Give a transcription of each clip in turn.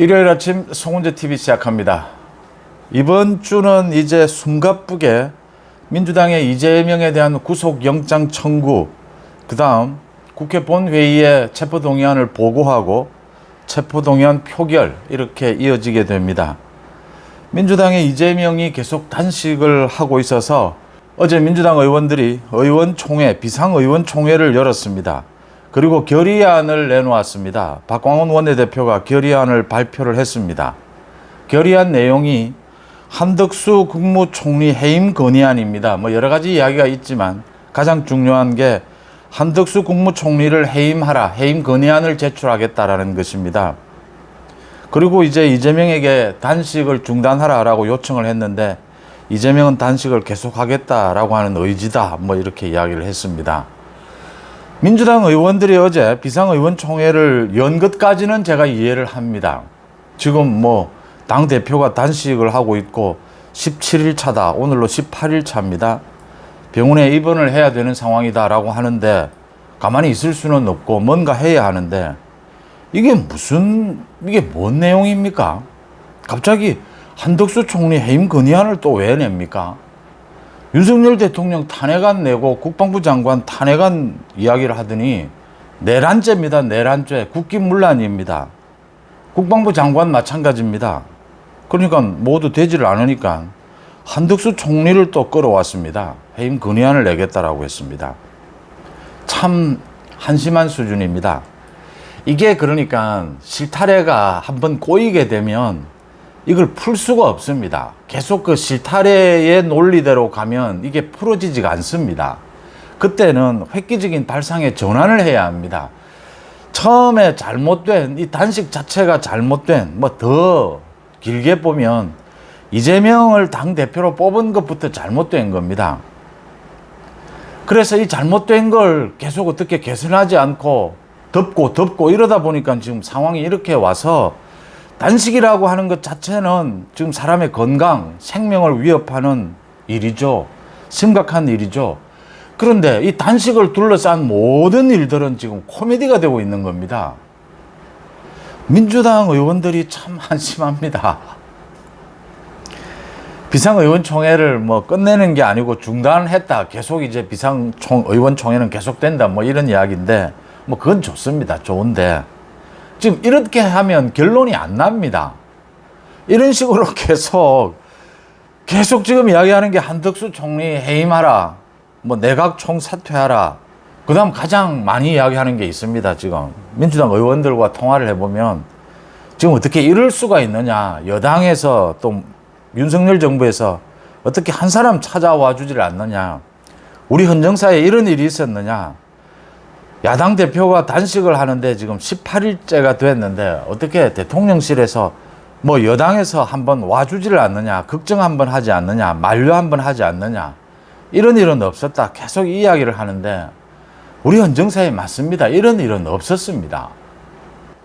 일요일 아침 송은재 TV 시작합니다. 이번 주는 이제 숨가쁘게 민주당의 이재명에 대한 구속영장 청구, 그 다음 국회 본회의에 체포동의안을 보고하고 체포동의안 표결, 이렇게 이어지게 됩니다. 민주당의 이재명이 계속 단식을 하고 있어서 어제 민주당 의원들이 의원총회, 비상의원총회를 열었습니다. 그리고 결의안을 내놓았습니다. 박광원 원내대표가 결의안을 발표를 했습니다. 결의안 내용이 한덕수 국무총리 해임 건의안입니다. 여러 가지 이야기가 있지만 가장 중요한 게 한덕수 국무총리를 해임하라, 해임 건의안을 제출하겠다라는 것입니다. 그리고 이제 이재명에게 단식을 중단하라라고 요청을 했는데 이재명은 단식을 계속하겠다라고 하는 의지다, 이렇게 이야기를 했습니다. 민주당 의원들이 어제 비상의원총회를 연 것까지는 제가 이해를 합니다. 지금 당대표가 단식을 하고 있고 17일 차다. 오늘로 18일 차입니다. 병원에 입원을 해야 되는 상황이다라고 하는데 가만히 있을 수는 없고 뭔가 해야 하는데 이게 뭔 내용입니까? 갑자기 한덕수 총리 해임 건의안을 또 왜 냅니까? 윤석열 대통령 탄핵안 내고 국방부 장관 탄핵안 이야기를 하더니 내란죄입니다. 내란죄. 국기문란입니다. 국방부 장관 마찬가지입니다. 그러니까 모두 되지를 않으니까 한덕수 총리를 또 끌어왔습니다. 해임 건의안을 내겠다라고 했습니다. 참 한심한 수준입니다. 이게 그러니까 실타래가 한번 꼬이게 되면 이걸 풀 수가 없습니다. 계속 그 실타래의 논리대로 가면 이게 풀어지지가 않습니다. 그때는 획기적인 발상의 전환을 해야 합니다. 처음에 잘못된 이 단식 자체가 잘못된, 더 길게 보면 이재명을 당대표로 뽑은 것부터 잘못된 겁니다. 그래서 이 잘못된 걸 계속 어떻게 개선하지 않고 덮고 이러다 보니까 지금 상황이 이렇게 와서 단식이라고 하는 것 자체는 지금 사람의 건강, 생명을 위협하는 일이죠. 심각한 일이죠. 그런데 이 단식을 둘러싼 모든 일들은 지금 코미디가 되고 있는 겁니다. 민주당 의원들이 참 한심합니다. 비상의원총회를 끝내는 게 아니고 중단했다. 계속 이제 비상의원총회는 계속된다. 이런 이야기인데, 그건 좋습니다. 좋은데. 지금 이렇게 하면 결론이 안 납니다. 이런 식으로 계속 지금 이야기하는 게 한덕수 총리 해임하라, 내각 총사퇴하라. 그 다음 가장 많이 이야기하는 게 있습니다. 지금 민주당 의원들과 통화를 해보면 지금 어떻게 이럴 수가 있느냐. 여당에서 또 윤석열 정부에서 어떻게 한 사람 찾아와 주질 않느냐. 우리 헌정사에 이런 일이 있었느냐. 야당 대표가 단식을 하는데 지금 18일째가 됐는데 어떻게 대통령실에서 여당에서 한번 와주지를 않느냐, 걱정 한번 하지 않느냐, 만류 한번 하지 않느냐, 이런 일은 없었다. 계속 이야기를 하는데 우리 헌정사에 맞습니다. 이런 일은 없었습니다.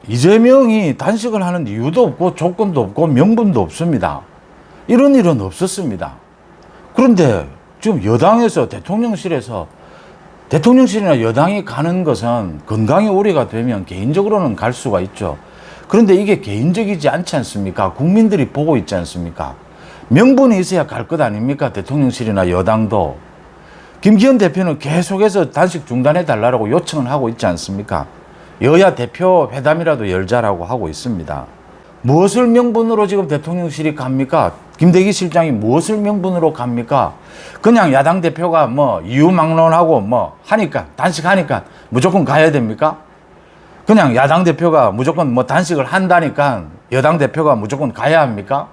이재명이 단식을 하는 이유도 없고 조건도 없고 명분도 없습니다. 이런 일은 없었습니다. 그런데 지금 여당에서 대통령실이나 여당이 가는 것은 건강에 우려가 되면 개인적으로는 갈 수가 있죠. 그런데 이게 개인적이지 않지 않습니까? 국민들이 보고 있지 않습니까? 명분이 있어야 갈 것 아닙니까? 대통령실이나 여당도. 김기현 대표는 계속해서 단식 중단해달라고 요청을 하고 있지 않습니까? 여야 대표 회담이라도 열자라고 하고 있습니다. 무엇을 명분으로 지금 대통령실이 갑니까? 김대기 실장이 무엇을 명분으로 갑니까? 그냥 야당 대표가 이유 막론하고 하니까, 단식하니까 무조건 가야 됩니까? 그냥 야당 대표가 무조건 단식을 한다니까 여당 대표가 무조건 가야 합니까?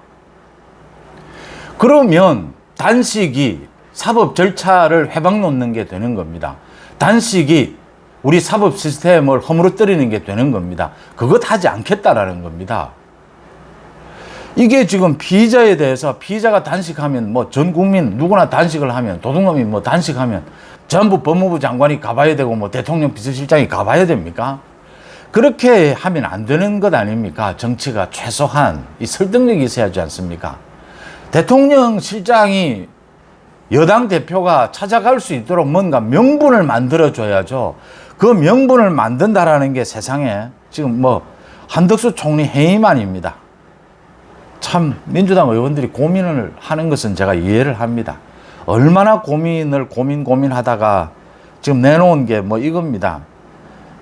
그러면 단식이 사법 절차를 회방 놓는 게 되는 겁니다. 단식이 우리 사법 시스템을 허물어뜨리는 게 되는 겁니다. 그것 하지 않겠다라는 겁니다. 이게 지금 피의자에 대해서 피의자가 단식하면 전 국민 누구나 단식을 하면 도둑놈이 단식하면 전부 법무부 장관이 가봐야 되고 대통령 비서실장이 가봐야 됩니까? 그렇게 하면 안 되는 것 아닙니까? 정치가 최소한 이 설득력이 있어야 하지 않습니까? 대통령 실장이 여당 대표가 찾아갈 수 있도록 뭔가 명분을 만들어줘야죠. 그 명분을 만든다라는 게 세상에 지금 한덕수 총리 해임안입니다. 참 민주당 의원들이 고민을 하는 것은 제가 이해를 합니다. 얼마나 고민하다가 지금 내놓은 게 뭐 이겁니다.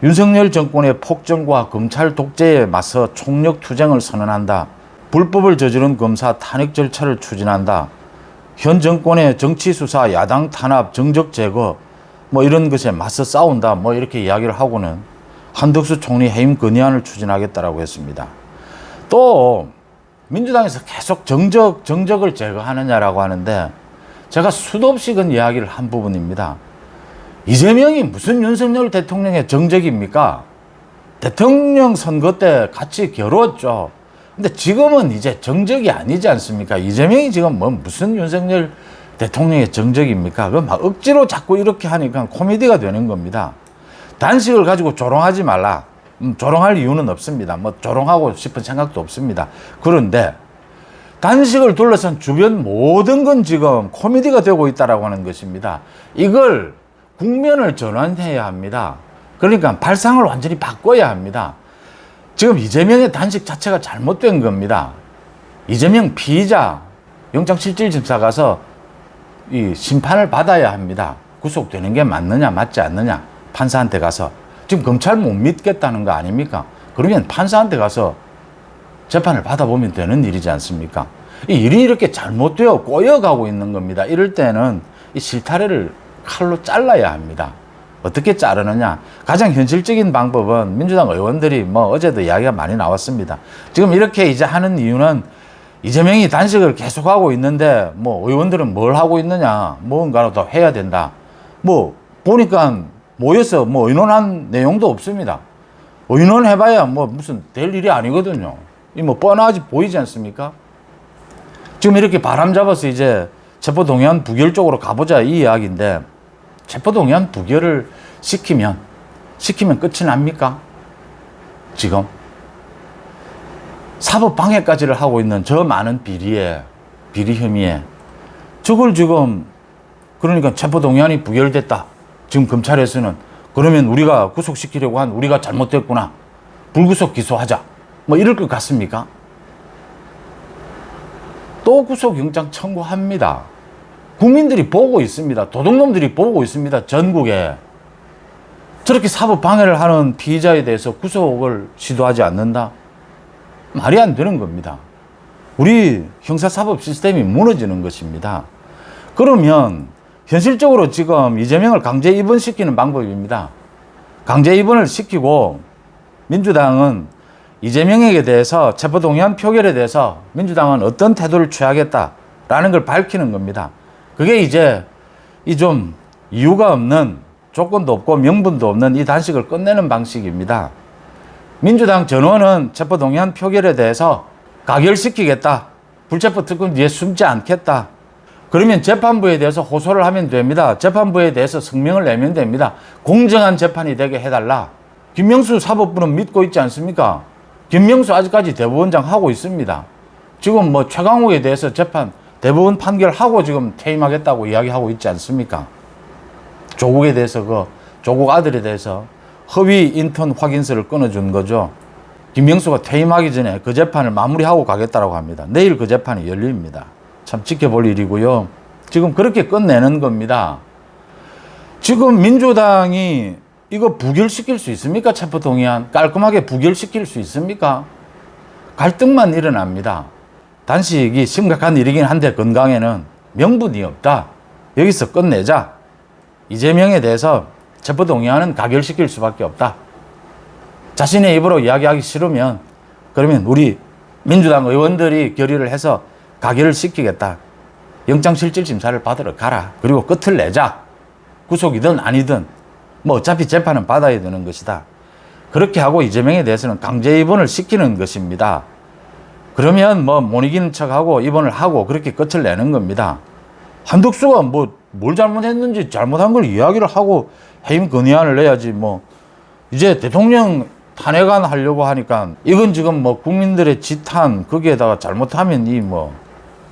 윤석열 정권의 폭정과 검찰 독재에 맞서 총력 투쟁을 선언한다. 불법을 저지른 검사 탄핵 절차를 추진한다. 현 정권의 정치 수사, 야당 탄압, 정적 제거 뭐 이런 것에 맞서 싸운다. 뭐 이렇게 이야기를 하고는 한덕수 총리 해임 건의안을 추진하겠다라고 했습니다. 또 민주당에서 계속 정적을 제거하느냐라고 하는데 제가 수도 없이 그 이야기를 한 부분입니다. 이재명이 무슨 윤석열 대통령의 정적입니까? 대통령 선거 때 같이 겨뤘죠. 근데 지금은 이제 정적이 아니지 않습니까? 이재명이 지금 뭐 무슨 윤석열 대통령의 정적입니까? 그 막 억지로 자꾸 이렇게 하니까 코미디가 되는 겁니다. 단식을 가지고 조롱하지 말라. 조롱할 이유는 없습니다. 뭐 조롱하고 싶은 생각도 없습니다. 그런데 단식을 둘러싼 주변 모든 건 지금 코미디가 되고 있다라고 하는 것입니다. 이걸 국면을 전환해야 합니다. 그러니까 발상을 완전히 바꿔야 합니다. 지금 이재명의 단식 자체가 잘못된 겁니다. 이재명 피의자 영장실질심사 가서 이 심판을 받아야 합니다. 구속되는 게 맞느냐 맞지 않느냐 판사한테 가서 지금 검찰 못 믿겠다는 거 아닙니까? 그러면 판사한테 가서 재판을 받아보면 되는 일이지 않습니까? 이 일이 이렇게 잘못되어 꼬여가고 있는 겁니다. 이럴 때는 이 실타래를 칼로 잘라야 합니다. 어떻게 자르느냐? 가장 현실적인 방법은 민주당 의원들이 뭐 어제도 이야기가 많이 나왔습니다. 지금 이렇게 이제 하는 이유는 이재명이 단식을 계속하고 있는데 뭐 의원들은 뭘 하고 있느냐? 뭔가라도 해야 된다. 뭐 보니까 모여서 뭐 의논한 내용도 없습니다. 의논해봐야 뭐 무슨 될 일이 아니거든요. 이 뭐 뻔하지 보이지 않습니까? 지금 이렇게 바람 잡아서 이제 체포동의안 부결 쪽으로 가보자 이 이야기인데 체포동의안 부결을 시키면 끝이 납니까? 지금 사법방해까지를 하고 있는 저 많은 비리 혐의에 저걸 지금 그러니까 체포동의안이 부결됐다. 지금 검찰에서는 그러면 우리가 구속시키려고 한 우리가 잘못됐구나. 불구속 기소하자. 뭐 이럴 것 같습니까? 또 구속영장 청구합니다. 국민들이 보고 있습니다. 도둑놈들이 보고 있습니다. 전국에. 저렇게 사법방해를 하는 피의자에 대해서 구속을 시도하지 않는다? 말이 안 되는 겁니다. 우리 형사사법 시스템이 무너지는 것입니다. 그러면 현실적으로 지금 이재명을 강제 입원시키는 방법입니다. 강제 입원을 시키고 민주당은 이재명에게 대해서 체포동의안 표결에 대해서 민주당은 어떤 태도를 취하겠다라는 걸 밝히는 겁니다. 그게 이제 이 좀 이유가 없는 조건도 없고 명분도 없는 이 단식을 끝내는 방식입니다. 민주당 전원은 체포동의안 표결에 대해서 가결시키겠다. 불체포 특권 뒤에 숨지 않겠다. 그러면 재판부에 대해서 호소를 하면 됩니다. 재판부에 대해서 성명을 내면 됩니다. 공정한 재판이 되게 해달라. 김명수 사법부는 믿고 있지 않습니까? 김명수 아직까지 대법원장 하고 있습니다. 지금 뭐 최강욱에 대해서 재판 대법원 판결하고 지금 퇴임하겠다고 이야기하고 있지 않습니까? 조국에 대해서 조국 아들에 대해서 허위 인턴 확인서를 끊어준 거죠. 김명수가 퇴임하기 전에 그 재판을 마무리하고 가겠다고 합니다. 내일 그 재판이 열립니다. 참 지켜볼 일이고요. 지금 그렇게 끝내는 겁니다. 지금 민주당이 이거 부결시킬 수 있습니까? 체포동의안 깔끔하게 부결시킬 수 있습니까? 갈등만 일어납니다. 단식이 심각한 일이긴 한데 건강에는 명분이 없다. 여기서 끝내자. 이재명에 대해서 체포동의안은 가결시킬 수밖에 없다. 자신의 입으로 이야기하기 싫으면 그러면 우리 민주당 의원들이 결의를 해서 가결을 시키겠다. 영장실질심사를 받으러 가라. 그리고 끝을 내자. 구속이든 아니든 뭐 어차피 재판은 받아야 되는 것이다. 그렇게 하고 이재명에 대해서는 강제 입원을 시키는 것입니다. 그러면 뭐 못 이기는 척하고 입원을 하고 그렇게 끝을 내는 겁니다. 한덕수가 뭐 뭘 잘못했는지 잘못한 걸 이야기를 하고 해임 건의안을 내야지 뭐 이제 대통령 탄핵안 하려고 하니까 이건 지금 뭐 국민들의 지탄 거기에다가 잘못하면 이 뭐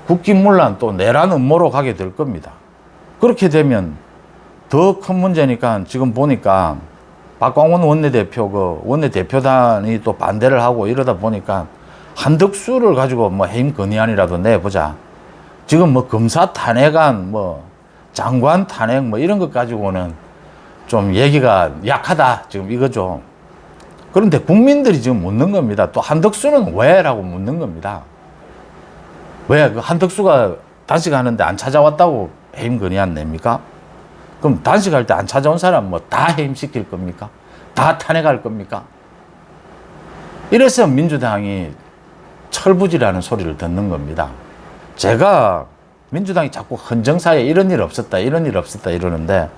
국기문란 또 내란 음모로 가게 될 겁니다. 그렇게 되면 더 큰 문제니까 지금 보니까 박광원 원내대표 원내대표단이 또 반대를 하고 이러다 보니까 한덕수를 가지고 뭐 해임 건의안이라도 내보자. 지금 뭐 검사 탄핵안, 뭐 장관 탄핵 뭐 이런 것 가지고는 좀 얘기가 약하다. 지금 이거죠. 그런데 국민들이 지금 묻는 겁니다. 또 한덕수는 왜? 라고 묻는 겁니다. 왜? 그 한덕수가 단식하는데 안 찾아왔다고 해임 건의안 냅니까? 그럼 단식할 때 안 찾아온 사람 뭐 다 해임시킬 겁니까? 다 탄핵할 겁니까? 이래서 민주당이 철부지라는 소리를 듣는 겁니다. 제가 민주당이 자꾸 헌정사에 이런 일 없었다, 이런 일 없었다 이러는데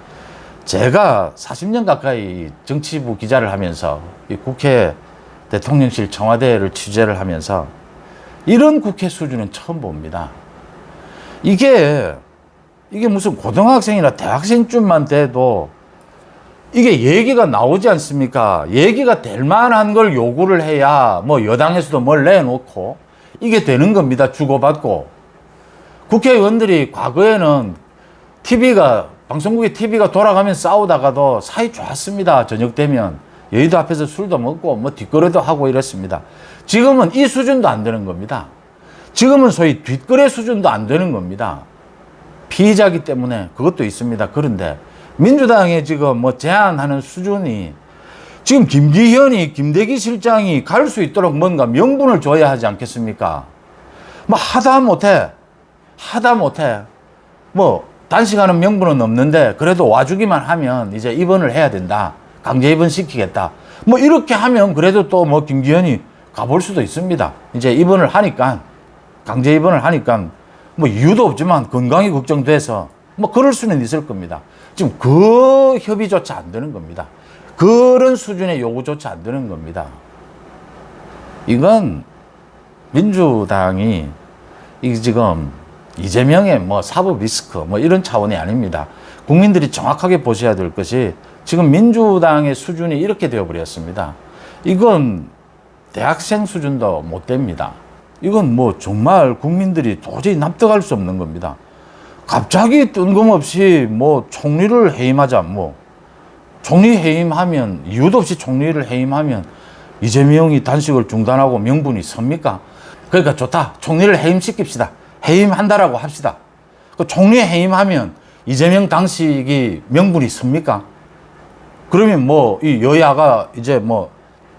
제가 40년 가까이 정치부 기자를 하면서 이 국회 대통령실 청와대를 취재를 하면서 이런 국회 수준은 처음 봅니다. 이게 무슨 고등학생이나 대학생쯤만 돼도 이게 얘기가 나오지 않습니까? 얘기가 될 만한 걸 요구를 해야 뭐 여당에서도 뭘 내놓고 이게 되는 겁니다. 주고받고. 국회의원들이 과거에는 방송국의 TV가 돌아가면 싸우다가도 사이 좋았습니다. 저녁 되면. 여의도 앞에서 술도 먹고 뭐 뒷거래도 하고 이랬습니다. 지금은 이 수준도 안 되는 겁니다. 지금은 소위 뒷거래 수준도 안 되는 겁니다. 피의자이기 때문에 그것도 있습니다. 그런데 민주당에 지금 뭐 제안하는 수준이 지금 김대기 실장이 갈 수 있도록 뭔가 명분을 줘야 하지 않겠습니까? 뭐 하다 못해. 뭐 단식하는 명분은 없는데 그래도 와주기만 하면 이제 입원을 해야 된다. 강제 입원 시키겠다. 뭐 이렇게 하면 그래도 또 뭐 김기현이 가볼 수도 있습니다. 이제 입원을 하니까 강제 입원을 하니까 뭐 이유도 없지만 건강이 걱정돼서 뭐 그럴 수는 있을 겁니다. 지금 그 협의조차 안 되는 겁니다. 그런 수준의 요구조차 안 되는 겁니다. 이건 민주당이 지금 이재명의 뭐 사법 리스크 뭐 이런 차원이 아닙니다. 국민들이 정확하게 보셔야 될 것이 지금 민주당의 수준이 이렇게 되어버렸습니다. 이건 대학생 수준도 못 됩니다. 이건 뭐 정말 국민들이 도저히 납득할 수 없는 겁니다. 갑자기 뜬금없이 뭐 총리를 해임하자, 뭐 총리 해임하면 이유도 없이 총리를 해임하면 이재명이 단식을 중단하고 명분이 섭니까? 그러니까 좋다. 총리를 해임시킵시다. 해임한다라고 합시다. 그 총리 해임하면 이재명 단식이 명분이 섭니까? 그러면 뭐 이 여야가 이제 뭐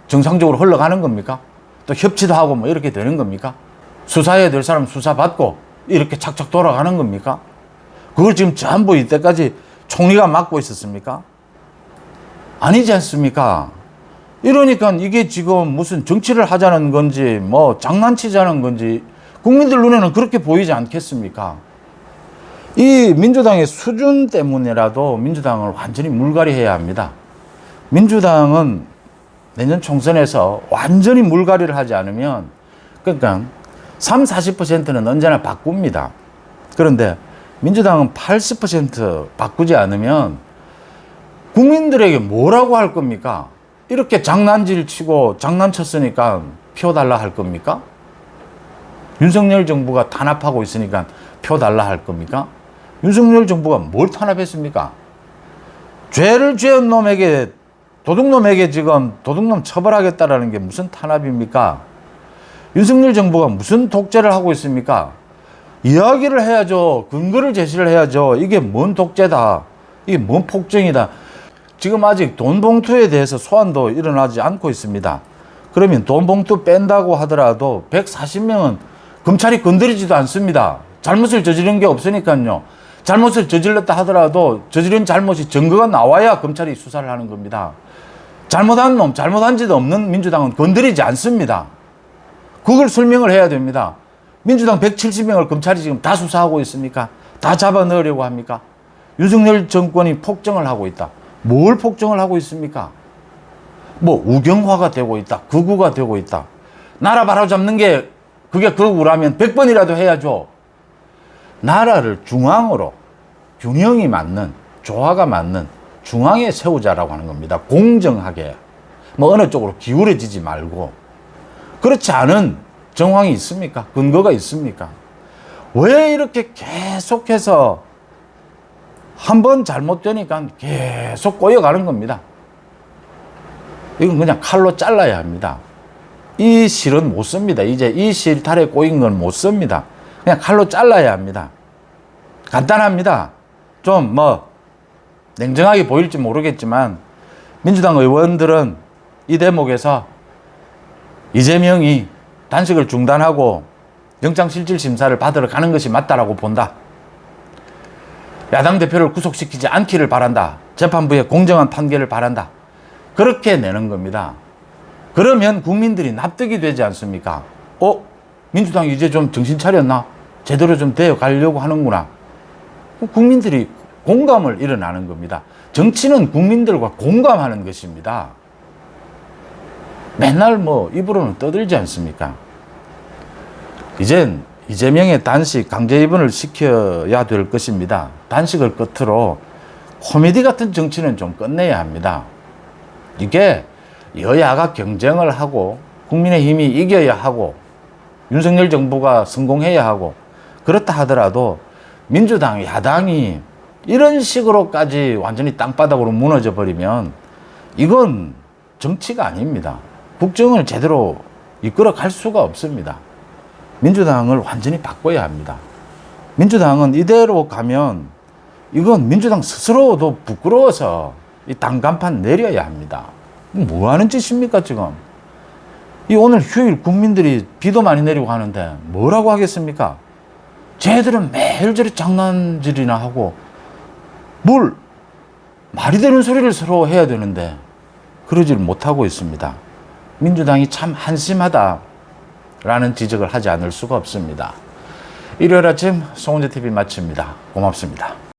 정상적으로 흘러가는 겁니까? 또 협치도 하고 뭐 이렇게 되는 겁니까? 수사해야 될 사람 수사받고 이렇게 착착 돌아가는 겁니까? 그걸 지금 전부 이때까지 총리가 맡고 있었습니까? 아니지 않습니까? 이러니까 이게 지금 무슨 정치를 하자는 건지 뭐 장난치자는 건지 국민들 눈에는 그렇게 보이지 않겠습니까? 이 민주당의 수준 때문에라도 민주당을 완전히 물갈이해야 합니다. 민주당은 내년 총선에서 완전히 물갈이를 하지 않으면 그러니까 30-40%는 언제나 바꿉니다. 그런데 민주당은 80% 바꾸지 않으면 국민들에게 뭐라고 할 겁니까? 이렇게 장난질 치고 장난쳤으니까 표 달라 할 겁니까? 윤석열 정부가 탄압하고 있으니까 표 달라 할 겁니까? 윤석열 정부가 뭘 탄압했습니까? 죄를 지은 놈에게 도둑놈에게 지금 도둑놈 처벌하겠다라는 게 무슨 탄압입니까? 윤석열 정부가 무슨 독재를 하고 있습니까? 이야기를 해야죠. 근거를 제시를 해야죠. 이게 뭔 독재다. 이게 뭔 폭정이다. 지금 아직 돈 봉투에 대해서 소환도 일어나지 않고 있습니다. 그러면 돈 봉투 뺀다고 하더라도 140명은 검찰이 건드리지도 않습니다. 잘못을 저지른 게 없으니까요. 잘못을 저질렀다 하더라도 저지른 잘못이 증거가 나와야 검찰이 수사를 하는 겁니다. 잘못한 놈, 잘못한 짓 없는 민주당은 건드리지 않습니다. 그걸 설명을 해야 됩니다. 민주당 170명을 검찰이 지금 다 수사하고 있습니까? 다 잡아 넣으려고 합니까? 윤석열 정권이 폭정을 하고 있다. 뭘 폭정을 하고 있습니까? 뭐 우경화가 되고 있다. 극우가 되고 있다. 나라 바로잡는 게 그게 극우라면 100번이라도 해야죠. 나라를 중앙으로 균형이 맞는 조화가 맞는 중앙에 세우자라고 하는 겁니다. 공정하게 뭐 어느 쪽으로 기울어지지 말고. 그렇지 않은 정황이 있습니까? 근거가 있습니까? 왜 이렇게 계속해서 한 번 잘못되니까 계속 꼬여가는 겁니다. 이건 그냥 칼로 잘라야 합니다. 이 실은 못 씁니다. 이제 이 실타래 꼬인 건 못 씁니다. 그냥 칼로 잘라야 합니다. 간단합니다. 좀 냉정하게 보일지 모르겠지만 민주당 의원들은 이 대목에서 이재명이 단식을 중단하고 영장실질심사를 받으러 가는 것이 맞다라고 본다. 야당 대표를 구속시키지 않기를 바란다. 재판부의 공정한 판결을 바란다. 그렇게 내는 겁니다. 그러면 국민들이 납득이 되지 않습니까? 민주당이 이제 좀 정신 차렸나? 제대로 좀 되어 가려고 하는구나. 국민들이 공감을 일어나는 겁니다. 정치는 국민들과 공감하는 것입니다. 맨날 입으로는 떠들지 않습니까? 이젠 이재명의 단식 강제 입원을 시켜야 될 것입니다. 단식을 끝으로 코미디 같은 정치는 좀 끝내야 합니다. 이게 여야가 경쟁을 하고 국민의힘이 이겨야 하고 윤석열 정부가 성공해야 하고 그렇다 하더라도 민주당, 야당이 이런 식으로까지 완전히 땅바닥으로 무너져 버리면 이건 정치가 아닙니다. 국정을 제대로 이끌어 갈 수가 없습니다. 민주당을 완전히 바꿔야 합니다. 민주당은 이대로 가면 이건 민주당 스스로도 부끄러워서 이 단간판 내려야 합니다. 뭐 하는 짓입니까, 지금? 이 오늘 휴일 국민들이 비도 많이 내리고 하는데 뭐라고 하겠습니까? 쟤들은 매일 저리 장난질이나 하고 뭘 말이 되는 소리를 서로 해야 되는데 그러지를 못하고 있습니다. 민주당이 참 한심하다라는 지적을 하지 않을 수가 없습니다. 일요일 아침 송은재 TV 마칩니다. 고맙습니다.